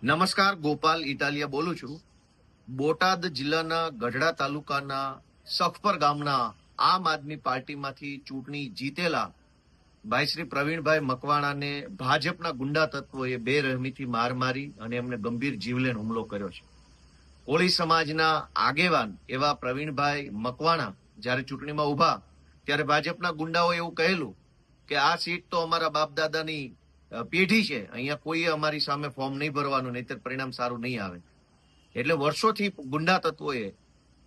નમસ્કાર, ગોપાલ ઇટાલિયા બોલું છું. બોટાદ જિલ્લાના ગઢડા તાલુકાના સખપર ગામના આમ આદમી પાર્ટીમાંથી ચૂંટણી જીતેલા ભાઈ શ્રી પ્રવીણભાઈ મકવાણાને ભાજપના ગુંડા તત્વોએ બેરહેમીથી માર મારી અને એમને ગંભીર જીવલેણ હુમલો કર્યો છે. કોળી સમાજના આગેવાન એવા પ્રવીણભાઈ મકવાણા જ્યારે ચૂંટણીમાં ઉભા ત્યારે ભાજપના ગુંડાઓએ એવું કહેલું કે આ સીટ તો અમારા બાપ દાદાની પેઢી છે, અહીંયા કોઈએ અમારી સામે ફોર્મ નહીં ભરવાનું, નહીંતર પરિણામ સારું નહીં આવે. એટલે વર્ષોથી ગુંડા તત્વોએ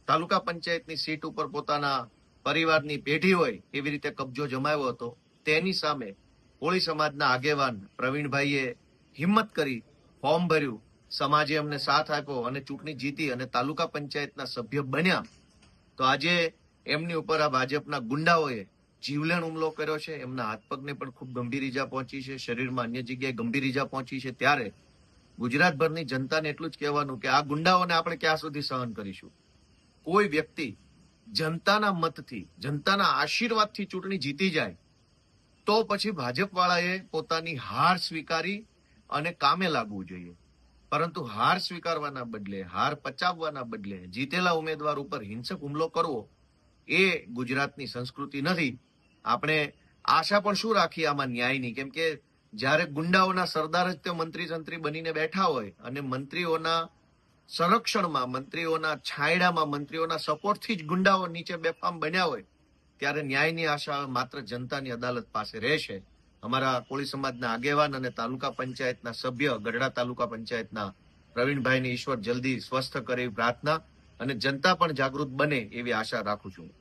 તાલુકા પંચાયતની સીટ ઉપર પોતાના પરિવારની પેઢી હોય એવી રીતે કબજો જમાવ્યો હતો. તેની સામે કોળી સમાજના આગેવાન પ્રવીણભાઈએ હિંમત કરી ફોર્મ ભર્યું, સમાજે અમને સાથ આપ્યો અને ચૂંટણી જીતી અને તાલુકા પંચાયતના સભ્ય બન્યા. તો આજે એમની ઉપર આ ભાજપના ગુંડાઓએ જીવલેણ હુમલો કર્યો છે. એમના હાથ પગને પણ ખૂબ ગંભીર ઈજા પહોંચી છે, શરીરમાં અન્ય જગ્યાએ ગંભીર ઈજા પહોંચી છે. ત્યારે ગુજરાતભરની જનતાને એટલું જ કહેવાનું કે આ ગુંડાઓને આપણે ક્યાં સુધી સહન કરીશું. કોઈ વ્યક્તિ જનતાના મતથી, જનતાના આશીર્વાદથી ચૂંટણી જીતી જાય તો પછી ભાજપ વાળાએ પોતાની હાર સ્વીકારી અને કામે લાગવું જોઈએ. પરંતુ હાર સ્વીકારવાના બદલે, હાર પચાવવાના બદલે જીતેલા ઉમેદવાર ઉપર હિંસક હુમલો કરવો એ ગુજરાતની સંસ્કૃતિ નથી. આપણે આશા પણ શું રાખીએ આમાં ન્યાયની, કેમ કે જ્યારે ગુંડાઓના સરદાર જ તે મંત્રી સંત્રી બનીને બેઠા હોય અને મંત્રીઓના સંરક્ષણમાં, મંત્રીઓના છાંયડામાં, મંત્રીઓના સપોર્ટથી જ ગુંડાઓ નીચે બેફામ બન્યા હોય, ત્યારે ન્યાયની આશા માત્ર જનતાની અદાલત પાસે રહેશે. અમારા કોળી સમાજના આગેવાન અને તાલુકા પંચાયતના સભ્ય, ગઢડા તાલુકા પંચાયતના પ્રવીણભાઈને ઈશ્વર જલ્દી સ્વસ્થ કરે એવી પ્રાર્થના અને જનતા પણ જાગૃત બને એવી આશા રાખું છું.